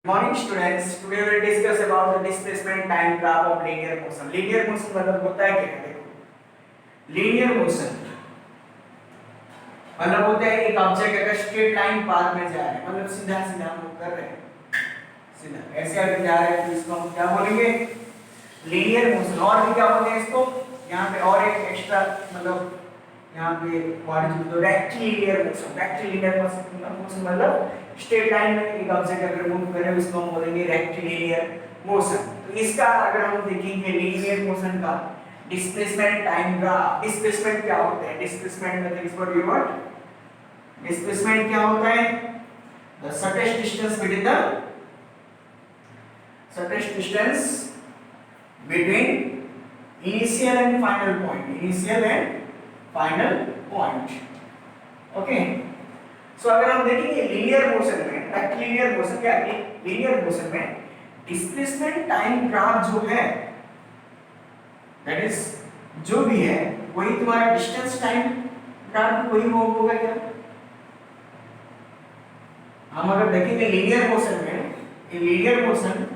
Morning students, today we will discuss about the displacement time graph of linear motion. Linear motion मतलब होता है क्या? देखो, linear motion मतलब होता है एक ऑब्जेक्ट अगर स्ट्रेट लाइन पाथ में जा रहा है, मतलब सीधा सीधा मूव कर रहे हैं, सीधा ऐसे अगर जा रहे हैं तो इसको हम क्या बोलेंगे? Linear motion. और भी क्या बोलते हैं इसको? यहाँ पे और एक एक्स्ट्रा मतलब यहाँ पे वर्ड यूज तो रेक्टिलिनियर मोशन। रेक्टिलिनियर मोशन मतलब स्ट्रेट लाइन में एक ऑब्जेक्ट अगर मूव करे उसको हम बोलेंगे रेक्टिलिनियर मोशन। तो इसका अगर हम देखेंगे लीनियर मोशन का डिस्प्लेसमेंट टाइम ग्राफ, डिस्प्लेसमेंट क्या होता है? Displacement mathematics for you what? Displacement क्या होता है? The shortest distance between the shortest distance between initial and final point, initial and final point. Okay, so अगर हम देखेंगे लीनियर मोशन में, रेक्टिलिनियर मोशन क्या है? लीनियर मोशन में डिस्प्लेसमेंट टाइम ग्राफ जो है, दैट इज जो भी है वही तुम्हारा डिस्टेंस टाइम ग्राफ वही होगा क्या? हम अगर देखेंगे लीनियर मोशन में, in linear motion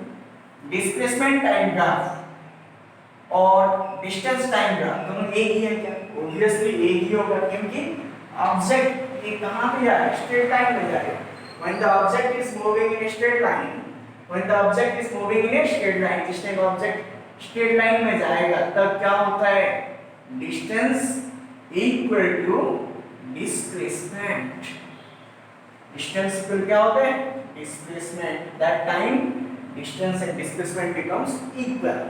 displacement time graph और डिस्टेंस टाइम ग्राफ दोनों एक ही है क्या? ऑब्वियसली एक ही होगा, क्योंकि ऑब्जेक्ट ये कहां पे जा रहा है? स्ट्रेट लाइन में जा रहा है। When the object is moving in straight line, when the object is moving in straight line, जिस टाइम ऑब्जेक्ट स्ट्रेट लाइन में जाएगा तब क्या होता है? Distance equal to displacement. Distance equal क्या होता है? Displacement. That time distance and displacement becomes equal.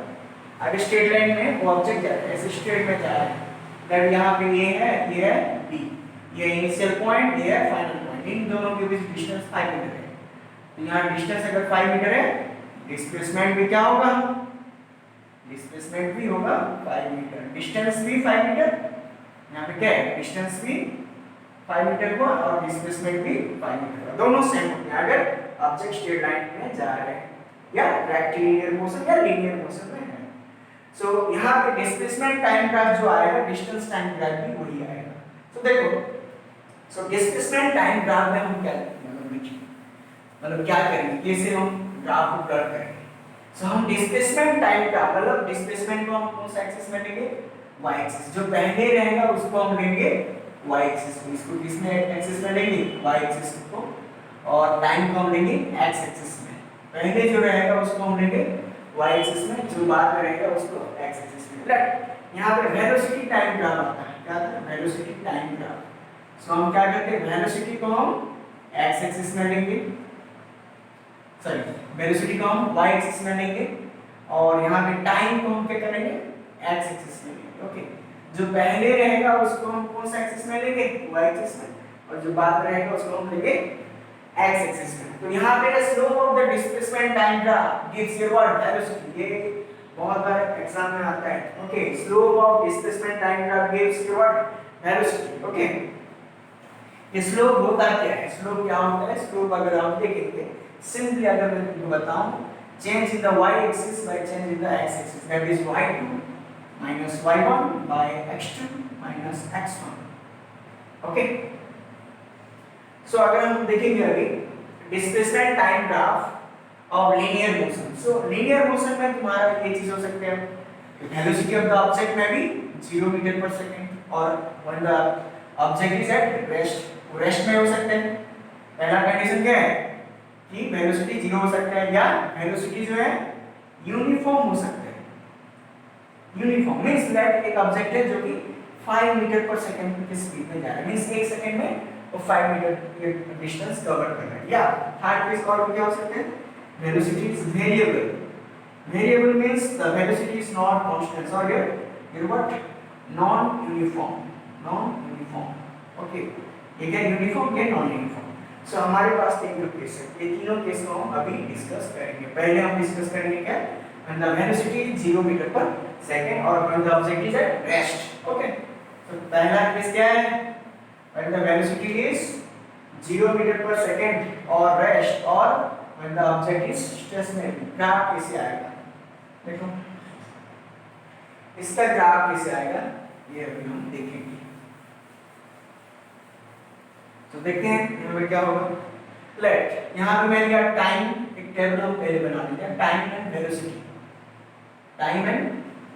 अगर स्ट्रेट लाइन में वो ऑब्जेक्ट जा रहा है, ऐसे स्ट्रेट में जा रहा है, दैट यहाँ पे ये है बी, ये इनिशियल पॉइंट, ये है फाइनल पॉइंट, इन दोनों के बीच डिस्टेंस 5 मीटर है। तो यहाँ डिस्टेंस अगर 5 मीटर है, डिस्प्लेसमेंट भी क्या होगा? डिस्प्लेसमेंट भी होगा 5 मीटर, डिस्टेंस भी 5 मीटर, यहाँ पे क्या है? डिस्टेंस भी 5 मीटर हुआ और डिस्प्लेसमेंट भी 5 मीटर हुआ, दोनों सेम होते हैं अगर ऑब्जेक्ट स्ट्रेट लाइन में जा रहे हैं या रेक्टिलिनियर मोशन या लीनियर मोशन में है। सो यहाँ पे डिस्प्लेसमेंट टाइम ग्राफ जो आएगा, डिस्टेंस टाइम ग्राफ भी वही आएगा। तो देखो, सो डिस्प्लेसमेंट टाइम ग्राफ में हम क्या मतलब क्या करेंगे, कैसे हम ग्राफ को प्लॉट करेंगे? सो हम डिस्प्लेसमेंट टाइम ग्राफ मतलब डिस्प्लेसमेंट को हम कौन सा एक्सिस में लेंगे? y axis. जो पहले रहेगा उसको हम लेंगे y एक्सिस को, इसको किसमें एक्सिस में लेंगे? y एक्सिस को, और टाइम को हम लेंगे x एक्सिस में। पहले जो रहेगा उसको हम लेंगे y एक्सिस में, जो बाद में रहेगा उसको x एक्सिस में। राइट, यहाँ पे वेलोसिटी टाइम ग्राफ आता है। क्या आता है? Velocity time graph. सो हम क्या करते हैं? वेलोसिटी को हम x एक्सिस में लेंगे, सॉरी वेलोसिटी को हम y एक्सिस में लेंगे, और यहाँ पे टाइम को हम क्या करेंगे? x एक्सिस में लेंगे। ओके, जो पहले रहेगा उसको हम कौन सा एक्सिस में लेंगे? y एक्सिस में, और जो बाद में रहेगा उसको हम लेंगे x एक्सिस में। तो यहाँ पे slope of the displacement time graph gives your what? Velocity. ये बहुत बार एग्जाम में आता है। Okay, slope of displacement time graph gives your what? Velocity. Okay, ये स्लोप होता क्या है? स्लोप क्या होता है? स्लोप अगर आप देखेंगे सिंपली, अगर मैं तुमको बताऊं, change in the y axis by change in the x axis, that is y2 minus y1 by x2 minus x1। Okay, so अगर हम देखेंगे अभी displacement time graph of linear motion. So linear motion में तुम्हारा ये चीज हो सकते हैं, वेलोसिटी ऑफ द ऑब्जेक्ट में भी 0 मीटर पर सेकंड, और when the object is at rest, rest में हो सकते हैं। पहला कंडीशन क्या है कि वेलोसिटी 0 हो सकता है, या वेलोसिटी जो है यूनिफॉर्म हो सकता है। यूनिफॉर्म मींस दैट एक ऑब्जेक्ट है जो कि 5 मीटर पर सेकंड की स्पीड में जा रहा है, मींस 1 सेकंड में वो 5 मीटर ये डिस्टेंस कवर कर रहा है। या थर्ड केस और क्या हो सकते हैं? Velocity is variable. Variable means the velocity is not constant, और ये what? Non uniform, non uniform. Okay, ये क्या यूनिफॉर्म, ये नॉन यूनिफॉर्म। सो हमारे पास तीन केस है, ये तीनों केस को हम अभी डिस्कस करेंगे। पहले हम डिस्कस करेंगे क्या? When the velocity is 0 metre per second और when the object is at rest. Okay, तो पहला केस क्या है? When the velocity is 0 meter per second or rest, or when the object is stationary। Graph कैसे आएगा? देखो, इसका graph कैसे आएगा ये अभी हम देखेंगे। तो देखते हैं यहाँ पे क्या होगा। लेट यहाँ पे मैं लिया टाइम, एक टेबल हम पहले बना लेते हैं, time and velocity. Time and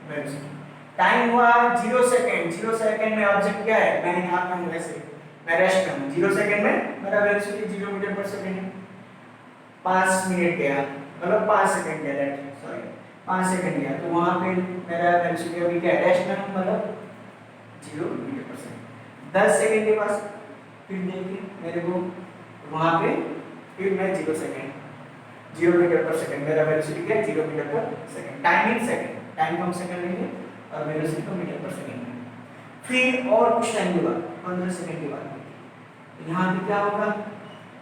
velocity, time हुआ 0 सेकंड, 0 सेकंड में ऑब्जेक्ट क्या है, मैं यहाँ पे हूँ वैसे, मैं रेस्ट में हूँ, 0 सेकंड में मेरा वेलोसिटी 0 मीटर पर सेकंड है। 5 मिनट गया, मतलब 5 सेकंड गया, सॉरी 5 सेकंड गया, तो वहाँ पे मेरा वेलोसिटी अभी क्या है, रेस्ट में हूँ, मतलब 0 मीटर पर सेकंड। 10 सेकंड के पास फिर देखिए मेरे को वहाँ पे फिर मैं 0 सेकंड, 0 मीटर पर सेकंड, मेरा वेलोसिटी क्या है, 0 metre per second. Time in second, time को हम सेकंड लेंगे और वेलोसिटी को मीटर पर सेकंड लेंगे। फिर और कुछ टाइम के बाद 15 सेकंड के बाद यहाँ पे क्या होगा,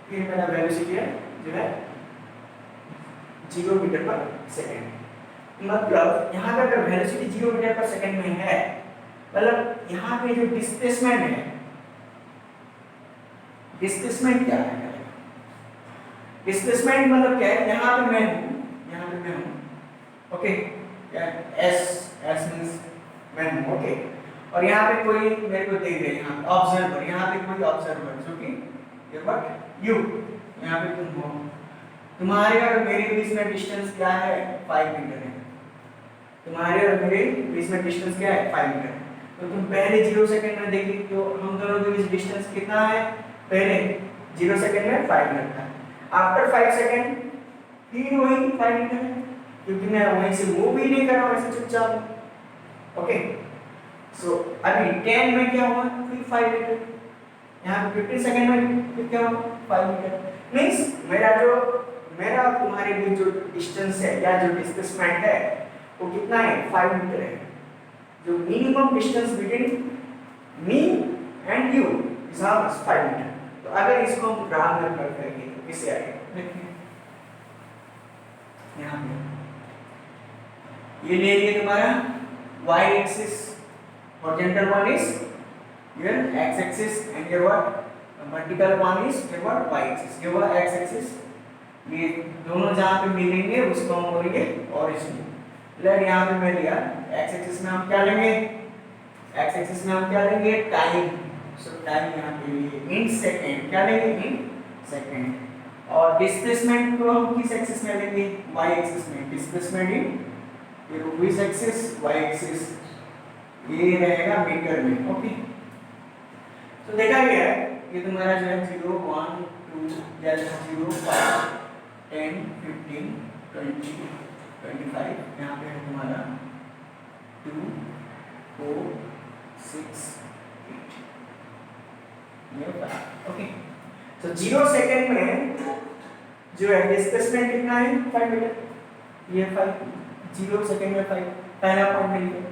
फिर मेरा वेलोसिटी है जो है 0 मीटर पर सेकंड। मतलब यहाँ पे अगर वेलोसिटी 0 मीटर पर सेकंड में है, मतलब यहाँ पे जो डिस्प्लेसमेंट है, डिस्प्लेसमेंट क्या है, डिस्प्लेसमेंट मतलब क्या है, यहाँ पे मैं हूँ, यहाँ पे मैं हूँ, ओके, एस मींस मैं हूँ, ओके, और यहाँ पे कोई मेरे को देख रहे हैं, यहाँ पे ऑब्जर्वर, यहाँ पे कोई ऑब्जर्वर जो कि ये व्हाट यू, यहाँ पे तुम हो, तुम्हारे और मेरे बीच में डिस्टेंस क्या है, 5 मीटर है, तुम्हारे और मेरे बीच में डिस्टेंस क्या है, 5 मीटर। तो तुम पहले 0 सेकंड में देखिए तो हम दोनों के बीच डिस्टेंस कितना है, पहले 0 सेकंड में 5 मीटर था, आफ्टर 5 सेकंड फिर वही 5 मीटर है, क्योंकि मैं वहीं से मूव भी नहीं कर रहा हूं, ऐसे चुपचाप, ओके। सो अभी 10 में क्या हुआ, फिर 5 मीटर, यहाँ 15 सेकंड में फिर क्या हुआ, 5 मीटर। मींस मेरा तुम्हारे बीच जो डिस्टेंस है या जो डिस्प्लेसमेंट है वो कितना है, 5 मीटर है। जो minimum distance between me and you is 5 metre. तो अगर इसको हम ग्राफ में कन्वर्ट करेंगे तो किससे आएगा, देखिए यहाँ पे ये ले लिए तुम्हारा y axis, horizontal one is your x axis and your what vertical one is your what y axis, ये हुआ x axis, ये दोनों जहाँ पे मिलेंगे उसको हम बोलेंगे ओरिजिन। लेट यहाँ पे मैं लिया x एक्सिस में हम क्या लेंगे, x एक्सिस में हम क्या लेंगे, टाइम। सो टाइम यहाँ पे इन सेकंड, क्या लेंगे, इन सेकंड। और डिस्प्लेसमेंट को हम किस एक्सिस में लेंगे, y एक्सिस में, डिस्प्लेसमेंट इन फिर विच एक्सिस, y एक्सिस, ये रहेगा मीटर में, ओके। तो देखा गया है ये तुम्हारा जो है 0 1 2 या 0 5 10 15 20 25, यहाँ पे है तुम्हारा 2 4 6 8 ये 5, ओके। तो 0 सेकंड में जो है डिस्प्लेसमेंट कितना है, 5 मीटर, ये 5, 0 सेकंड में 5, पहला पॉइंट मिल गया।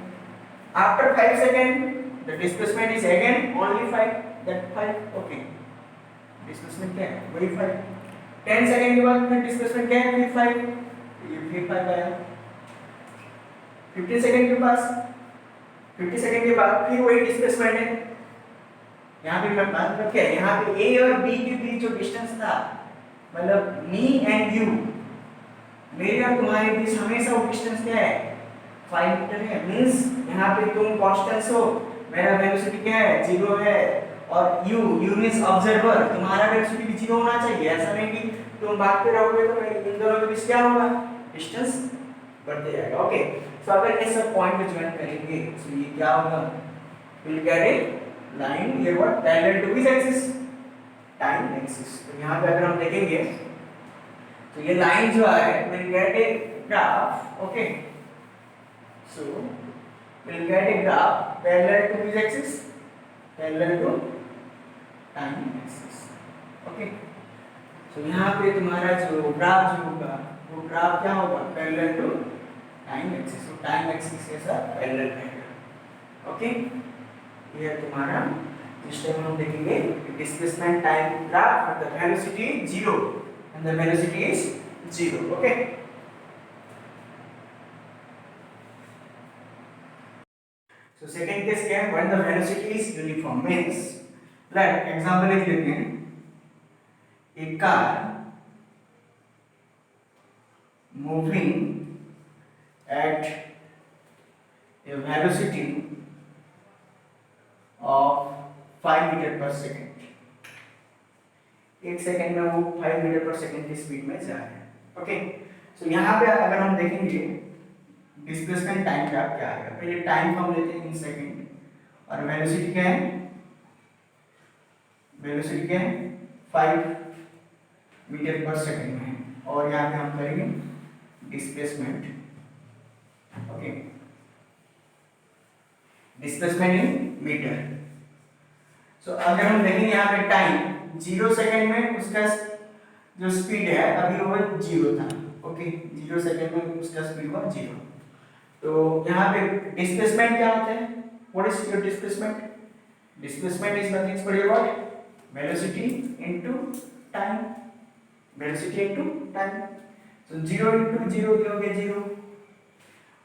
After 5 second the displacement is again only 5, that 5, okay, displacement क्या है, वही 5। 10 सेकंड के बाद फिर डिस्प्लेसमेंट क्या है, फिर 5, ये फिर 5 आया। 50 सेकंड के पास, 50 सेकंड के बाद फिर वही डिस्प्लेसमेंट है। यहाँ पे मैं बात करके यहाँ पे A और B के बीच जो डिस्टेंस था, मतलब मी एंड यू, मेरे और तुम्हारे बीच हमेशा वो डिस्टेंस क्या है, 5 मीटर है। मींस यहाँ पे तुम कांस्टेंट हो, मेरा वेलोसिटी क्या है, 0 है, और यू मींस ऑब्जर्वर, तुम्हारा वेलोसिटी भी 0 होना चाहिए। ऐसा नहीं कि तुम भागते रहोगे तो इन दोनों के बीच क्या होगा, डिस्टेंस बढ़ते जाएगा, ओके। सो अगर ये सब पॉइंट को ज्वाइन करेंगे तो ये क्या होगा, विल गेट ए लाइन ये what parallel to which axis, time axis. तो यहाँ पे अगर हम देखेंगे तो ये लाइन जो है will get a graph, okay. So we'll get a graph parallel to which axis? Parallel to time axis. Okay. So यहाँ पे तुम्हारा जो ग्राफ जो होगा वो ग्राफ क्या होगा, parallel to time axis. So time axis के साथ parallel रहेगा. Okay. ये तुम्हारा इस टाइम हम देखेंगे displacement time graph with the velocity 0 and the velocity is 0. Okay. So second case क्या है, when the velocity is uniform means like example लिख लेते हैं, a car moving at a velocity of 5 metre पर second, 1 second में वो 5 metre पर second की स्पीड में जा रहा है, ओके, सो यहाँ पे अगर हम देखेंगे डिस्प्लेसमेंट टाइम ग्राफ क्या आएगा, पहले टाइम को हम लेते हैं इन सेकंड, और वेलोसिटी क्या है, वेलोसिटी क्या है 5 मीटर पर सेकंड में, और यहाँ पे हम करेंगे displacement, okay, displacement in metre. So अगर हम देखेंगे यहाँ पे टाइम 0 सेकंड में उसका जो स्पीड है अभी वो 0 था, ओके, 0 सेकंड में उसका स्पीड हुआ 0। तो यहाँ पे डिस्प्लेसमेंट क्या होता है, what is your displacement, displacement is nothing but your what, velocity into time, velocity into time. So 0 into 0 ये हो गया 0,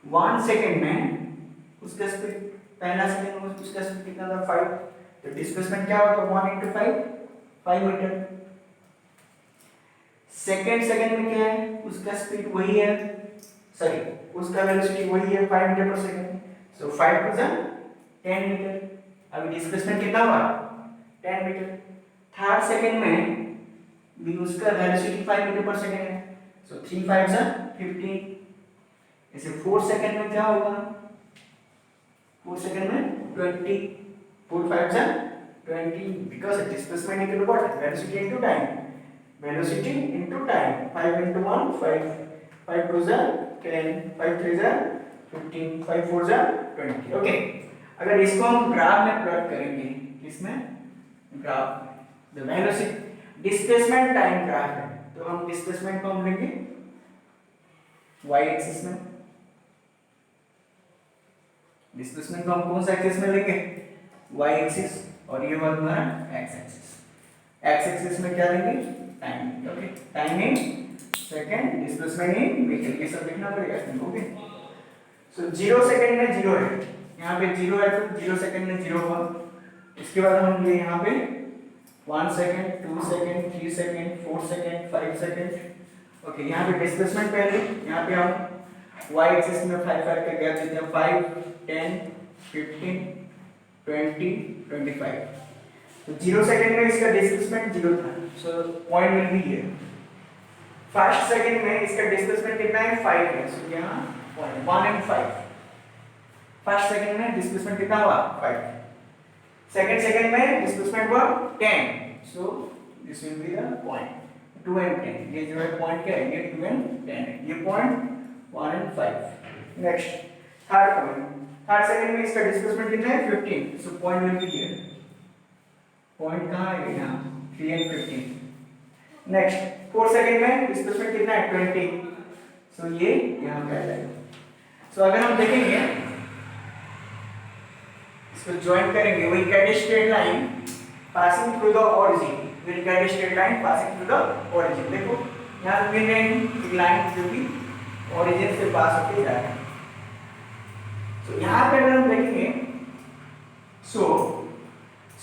1 सेकंड में उसका स्पीड, पहला सेकंड में उसका स्पीड कितना था 5, तो डिस्प्लेसमेंट क्या होगा 1 इनटू 5, 5 मीटर। सेकंड में क्या है, उसका स्पीड वही है, सॉरी उसका वेलोसिटी वही है 5 metre per second, so 5 to 10 metre. अभी डिस्प्लेसमेंट कितना हुआ 10 मीटर। थर्ड सेकंड में भी उसका वेलोसिटी 5 मीटर पर सेकंड है, सो 3 5 जा 15। ऐसे 4 सेकंड में क्या होगा, 4 सेकंड में 20, 4 5 जा 20, because displacement equal to what, velocity into time, velocity into time, 5 into 1 5, 5 2 जा 10, 5 3 जा 15, 5 4 जा 20, ओके। अगर इसको हम ग्राफ में प्लॉट करेंगे, किसमें, graph, the velocity displacement time graph है, तो हम डिस्प्लेसमेंट को हम लेंगे y एक्सिस में, डिस्प्लेसमेंट को हम कौन सा एक्सिस में लेंगे, y एक्सिस, और ये हुआ हमारा x एक्सिस। x एक्सिस में क्या लेंगे, time, okay, time in second, displacement in metre, ये सब लिखना पड़ेगा इसमें, ओके। सो 0 सेकंड में 0 है, यहाँ पे 0 है तो 0 सेकंड में 0 हुआ। इसके बाद हम ये यहाँ पे 1 second, 2 second, 3 second, 4 second, 5 second, okay. यहाँ पे डिस्प्लेसमेंट पहले, यहाँ पे हम y एक्सिस में 5 5 का गैप देते हैं, 5 10 15 20 25। तो 0 सेकंड में इसका डिस्प्लेसमेंट 0 था, so point will be here. First second में इसका डिस्प्लेसमेंट कितना है 5 है, सो यहाँ पॉइंट 1 एंड 5। फर्स्ट सेकंड में डिस्प्लेसमेंट कितना हुआ 5, सेकंड में डिस्प्लेसमेंट हुआ 10, so this will be the point 2 and 10। ये जो है पॉइंट क्या है, ये 2 एंड 10 है, ये point 1 and 5। Next third point, third second में इसका डिस्प्लेसमेंट कितना है 15, so point will be here, point कहाँ है यहाँ 3 एंड 15। नेक्स्ट 4 सेकंड में डिस्प्लेसमेंट कितना है 20, सो ये यहाँ पे आ जाएगा। सो अगर हम देखेंगे इसको ज्वाइन करेंगे, we get a straight line passing through the origin, we get a straight line passing through the origin। देखो यहाँ पे एक लाइन जो कि origin से पास होके जा रहा है। सो यहाँ पे अगर हम देखेंगे, सो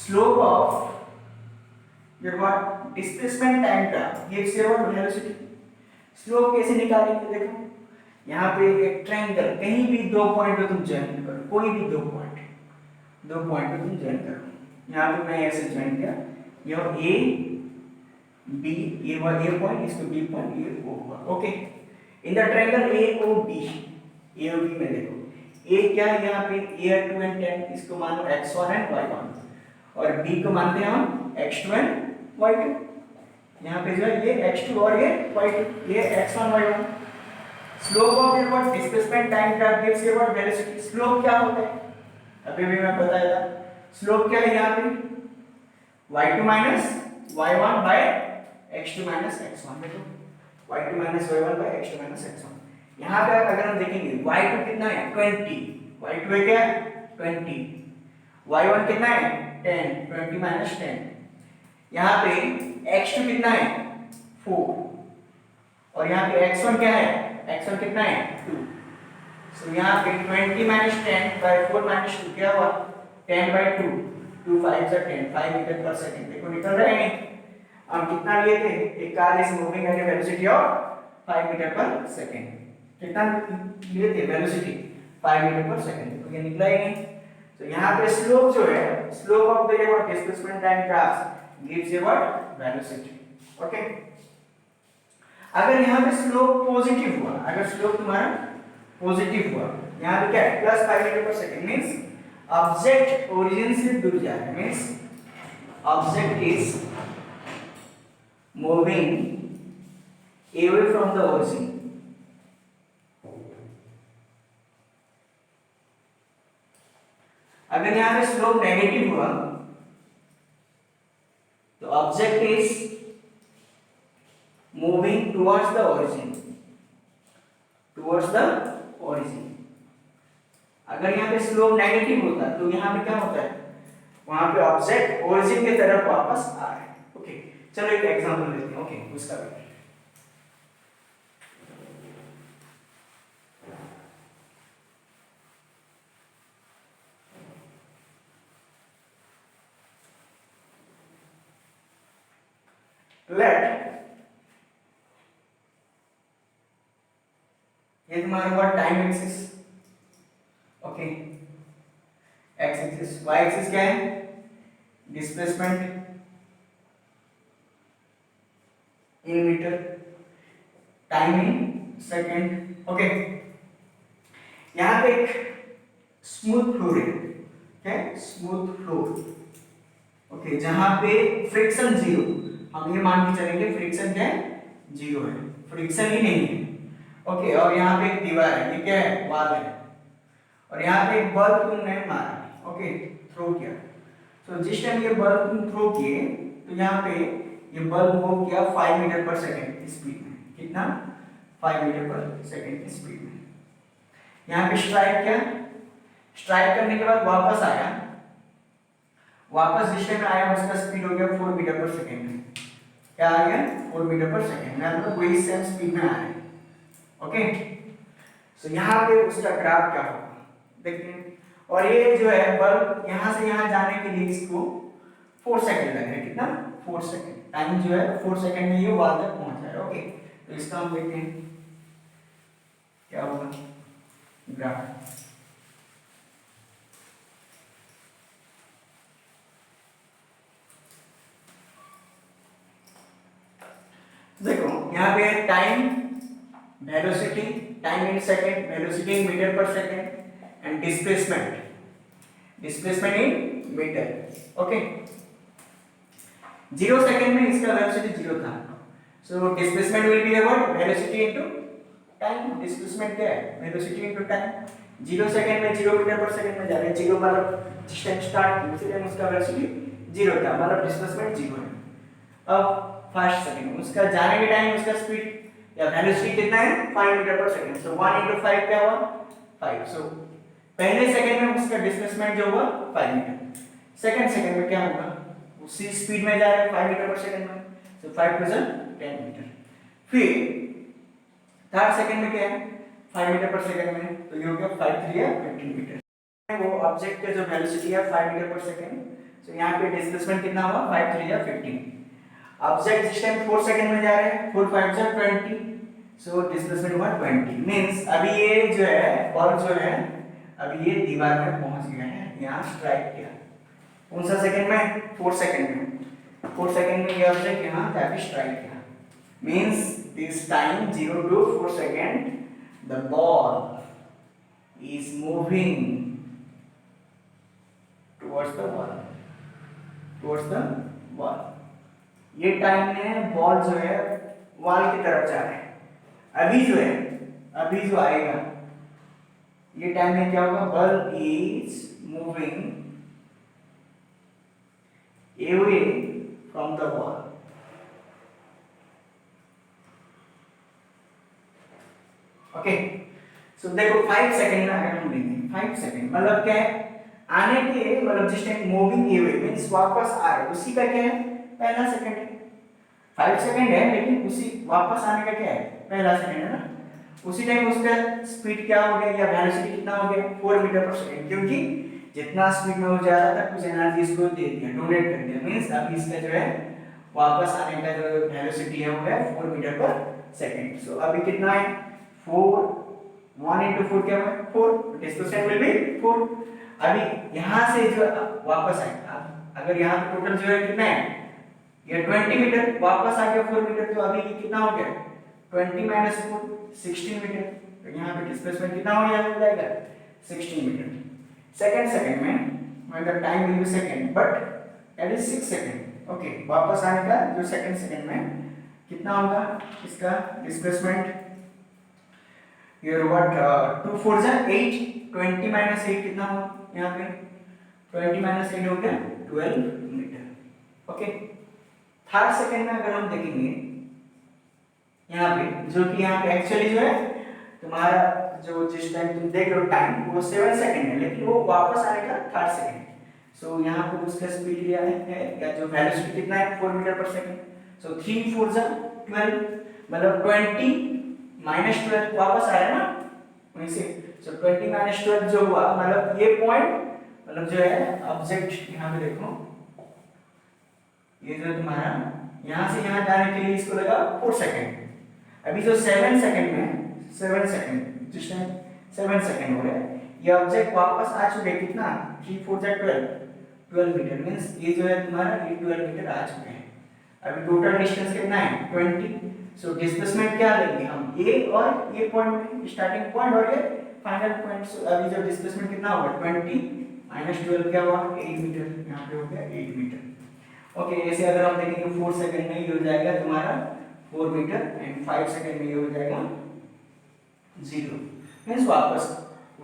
slope of your what displacement time graph gives your what velocity। slope कैसे निकालेंगे, देखो यहाँ पे एक ट्रायंगल, कहीं भी दो पॉइंट पे तुम ज्वाइन करो, कोई भी दो पॉइंट पे तुम ज्वाइन करो। यहाँ पे मैं ऐसे ज्वाइन किया, यह ए बी, ये हुआ ए पॉइंट, इसको बी पॉइंट, ये ओ हुआ, okay. In the triangle A O B में देखो ए क्या है, यहाँ पे ए 2 एंड 10, इसको मानो x1 एंड y1, और b को मानते हैं हम x2 एंड y2। यहाँ पे जो है ये x2 और ये y2, ये x1 y1। Slope of your what displacement time graph gives your what velocity. Slope क्या होता है, अभी भी मैं बताया था, स्लोप क्या है यहाँ पे y2 minus y1 bye x2 minus x1, देखो y2 minus y1 bye x2 minus x1। यहाँ पे अगर हम देखेंगे y2 कितना है 20, y2 है क्या 20, y1 कितना है 10, 20 माइनस 10। यहाँ पे x2 कितना है 4, और यहाँ पे x1 क्या है, x1 कितना है 2। सो यहाँ पे 20 माइनस 10 बाय 4 माइनस 2 क्या हुआ 10 बाय 2, 2 5 जा 10, 5 मीटर पर सेकंड। देखो निकल रहा है नहीं, हम कितना लिए थे, एक car is moving at a velocity of 5 metre per second, कितना लिए थे वेलोसिटी 5 मीटर पर सेकंड, तो ये निकला ही नहीं। तो यहाँ पे स्लोप जो है, slope of the displacement time graph gives you what velocity, okay. अगर यहाँ पे स्लोप पॉजिटिव हुआ, अगर स्लोप तुम्हारा पॉजिटिव हुआ, यहाँ पे क्या है प्लस 5 मीटर पर सेकेंड, मीन्स ऑब्जेक्ट ओरिजिन से दूर जा रहा है, means object is moving away from the origin. अगर यहाँ पे स्लोप नेगेटिव हुआ तो object is moving towards the origin, towards the origin. अगर यहाँ पे स्लोप नेगेटिव होता तो यहाँ पे क्या होता है, वहां पे ऑब्जेक्ट ओरिजिन की तरफ वापस आ रहा है। ओके, चलो एक एग्जांपल लेते हैं। ओके, उसका भी लेट, ये तुम्हारा हुआ time axis. Okay, X axis, Y axis क्या है, displacement in metre, time in second. Okay, यहां पे एक स्मूथ फ्लोर है, क्या है, स्मूथ फ्लोर। ओके, जहां पे फ्रिक्शन जीरो, हम ये मान के चलेंगे फ्रिक्शन क्या है, जीरो है, फ्रिक्शन ही नहीं है। ओके, और यहाँ पे एक दीवार है, ये क्या है, वॉल है, और यहाँ पे एक बल्ब तुमने मारा, ओके, थ्रो किया। तो जिस टाइम ये बल्ब तुम थ्रो किए तो यहाँ पे ये बल्ब मूव किया 5 मीटर पर सेकंड की स्पीड में। कितना, 5 मीटर पर सेकंड की स्पीड में। यहाँ पे स्ट्राइक किया, स्ट्राइक करने के बाद वापस आया, वापस जिस टाइम आया उसका स्पीड हो गया 4 मीटर पर सेकंड में। क्या आ गया, 4 मीटर पर सेकंड में, मतलब वही सेम स्पीड में आ रहा है। ओके, सो यहाँ पे उसका ग्राफ क्या होगा देखते हैं। और ये जो है बल्ब यहाँ से यहाँ जाने के लिए इसको 4 सेकंड लग रहे हैं। कितना, 4 सेकंड। टाइम जो है 4 सेकंड में ये वॉल तक पहुंच जाएगा। ओके, तो इसका हम देखते हैं क्या होगा ग्राफ। देखो यहाँ पे time, velocity, time in second, velocity in metre per second, and displacement, displacement in metre. Okay, 0 second में इसका वेलोसिटी 0 था, so displacement will be about velocity into time. Displacement क्या है, वेलोसिटी इनटू टाइम। 0 सेकंड में 0 metre per second में जा रहे हैं, 0 मतलब जिस टाइम स्टार्ट किया उसी टाइम उसका वेलोसिटी 0 था, मतलब डिस्प्लेसमेंट 0 है। अब फर्स्ट सेकंड उसका जाने के टाइम उसका स्पीड या वेलोसिटी कितना है, 5 मीटर पर सेकंड। सो 1 into 5 क्या हुआ, 5। सो पहले सेकंड में उसका डिस्प्लेसमेंट जो हुआ 5 मीटर, सेकंड सेकंड में क्या होगा, उसी स्पीड में जा रहा है 5 मीटर पर सेकंड में, सो 5 + 10 मीटर। फिर थर्ड सेकंड में क्या है, 5 मीटर पर सेकंड में, तो ये हो गया 5 3 या 15 मीटर। वो ऑब्जेक्ट का जो वेलोसिटी है 5 मीटर पर सेकंड, सो यहाँ पे डिस्प्लेसमेंट कितना हुआ, 5 3 या 15। ऑब्जेक्ट जिस टाइम 4 सेकंड में जा रहे हैं, 4 5 जा 20, सो डिस्प्लेसमेंट हुआ 20। मींस अभी ये जो है बल्ब जो है अभी ये दीवार में पहुंच गया है, यहाँ स्ट्राइक किया। कौन सा सेकंड में, 4 सेकंड में। 4 सेकंड में ये ऑब्जेक्ट यहाँ जाके स्ट्राइक किया। Means this time 0 to 4 second the ball is moving towards the wall, towards the wall. ये टाइम में बॉल जो है वॉल की तरफ जा रहा है। अभी जो है, अभी जो आएगा ये टाइम में क्या होगा, ball is moving away from the ball. Okay, so देखो 5 सेकंड में अगर हम लेंगे 5 सेकंड मतलब क्या है, आने के मतलब जिस टाइम मूविंग अवे मींस वापस आ रहे, उसी का क्या है, पहला सेकंड है। 5 सेकंड है लेकिन उसी वापस आने का क्या है, पहला सेकंड है ना। उसी टाइम उसका स्पीड क्या हो गया या वेलोसिटी कितना हो गया, 4 मीटर पर सेकंड, क्योंकि जितना स्पीड में वो जा रहा था कुछ एनर्जी इसको दे दिया, डोनेट कर दिया। मींस अभी इसका जो है वापस आने का जो वेलोसिटी है वो है 4 मीटर पर सेकंड। सो अभी कितना है, 4, 1 into 4 क्या है, 4, डिस्प्लेसमेंट विल बी 4। अभी यहाँ से जो वापस आएगा, अगर यहाँ पे टोटल जो है कितना है, ये 20 मीटर, वापस आ गया 4 मीटर, तो अभी ये कितना हो गया, 20 माइनस 4 16 मीटर। तो यहाँ पे डिस्प्लेसमेंट कितना हो जाएगा 16 मीटर। सेकंड में when the time will be second but that is 6 second. Okay, वापस आने का जो सेकंड में कितना होगा इसका डिस्प्लेसमेंट, योर व्हाट 2 4 जा 8, 20 माइनस 8 कितना होगा यहाँ पे 20 माइनस 8 हो गया 12 मीटर। ओके, थर्ड सेकंड में अगर हम देखेंगे यहाँ पे, जो कि यहाँ पे एक्चुअली जो है तुम्हारा जो जिस टाइम तुम देख रहे हो टाइम वो 7 सेकंड है, लेकिन वो वापस आने का थर्ड सेकंड। सो यहाँ पे उसका स्पीड लिया है या जो वेलोसिटी कितना है 4 मीटर पर सेकंड। सो 3 4 जा 12, मतलब 20 माइनस 12 वापस आया ना वहीं से। सो 20 माइनस 12 जो हुआ, मतलब ये पॉइंट, मतलब जो है ऑब्जेक्ट यहाँ पे देखो, ये जो तुम्हारा यहाँ से यहाँ जाने के लिए इसको लगा 4 सेकंड। अभी जो 7 सेकंड में 7 सेकंड जिस टाइम 7 सेकंड हो रहा है, ये ऑब्जेक्ट वापस आ चुके हैं कितना 3 4 जा 12 मीटर, मींस ये जो है तुम्हारा ये 12 मीटर आ चुके हैं। अभी टोटल डिस्टेंस कितना है 20। सो डिस्प्लेसमेंट क्या लेंगे हम, ये और ये पॉइंट में स्टार्टिंग पॉइंट और ये फाइनल पॉइंट। सो अभी जो डिस्प्लेसमेंट कितना होगा 20 माइनस 12 क्या हुआ 8 मीटर, यहाँ पे हो गया 8 मीटर। ओके, ऐसे अगर हम देखेंगे 4 सेकंड में ये हो जाएगा तुम्हारा 4 मीटर एंड 5 सेकंड में ये हो जाएगा 0, मींस वापस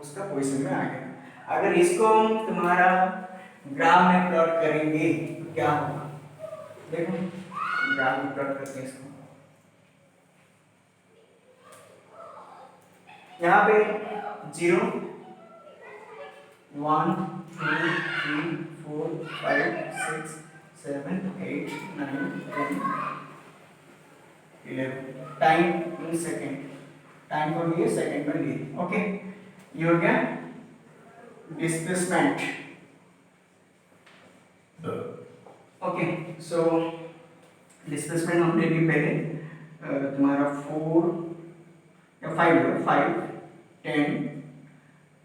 उसका पोजीशन में आ गया। अगर इसको हम तुम्हारा ग्राफ में प्लॉट करेंगे तो क्या होगा, देखो ग्राफ में प्लॉट करते हैं इसको। यहाँ पे 0 1 2 3 4 5 6 7 8 9 10 11 टाइम इन सेकंड, टाइम को लिए सेकंड में लिए। ओके, ये हो गया डिस्प्लेसमेंट। ओके, सो डिस्प्लेसमेंट हमने लिए पहले तुम्हारा 4 या 5 10,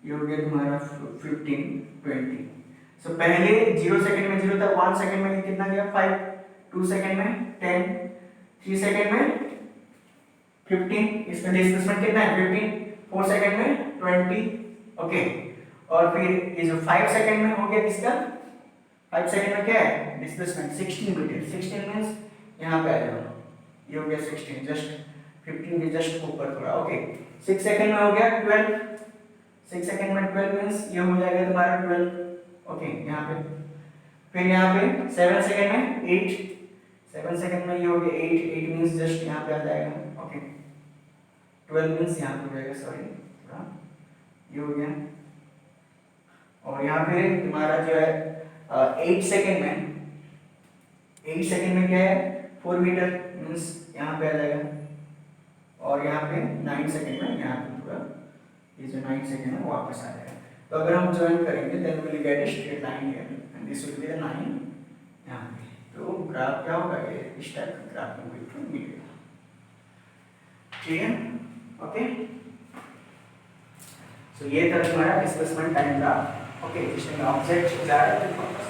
ये हो गया तुम्हारा 15 20। सो पहले 0 सेकंड में 0 था, 1 सेकंड में कितना गया 5, 2 सेकंड में 10, 3 सेकंड में 15, इसका डिस्प्लेसमेंट कितना है 15, 4 सेकंड में 20। ओके, और फिर ये जो 5 सेकंड में हो गया किसका 5 सेकंड में क्या है डिस्प्लेसमेंट 16 मीटर। 16 मींस यहाँ पे आ जाओ, ये हो गया 16, जस्ट 15 के जस्ट ऊपर थोड़ा। ओके, 6 सेकंड में हो गया 12, 6 सेकंड में 12 मींस ये हो जाएगा तुम्हारा 12। ओके, यहाँ पे फिर यहाँ पे 7 सेकंड में 8, 7 सेकंड में ये हो गया 8, 8 मींस जस्ट यहाँ पे आ जाएगा। ओके, 12 मींस यहाँ पे हो जाएगा, सॉरी थोड़ा ये हो गया। और यहाँ पे तुम्हारा जो है 8 सेकंड में क्या है 4 मीटर, मींस यहाँ पे आ जाएगा। और यहाँ पे 9 सेकंड में यहाँ पे पूरा ये जो 9 सेकंड है वापस आ जाएगा। तो अगर हम ज्वाइन करेंगे then we will get a straight line here and this will be the 9 यहाँ पे। तो ग्राफ क्या होगा, ये इस टाइप का ग्राफ में बिल्कुल मिलेगा। ठीक है, ओके। सो ये था तुम्हारा डिस्प्लेसमेंट टाइम ग्राफ। ओके, जिसमें ऑब्जेक्ट जा रहा है वापस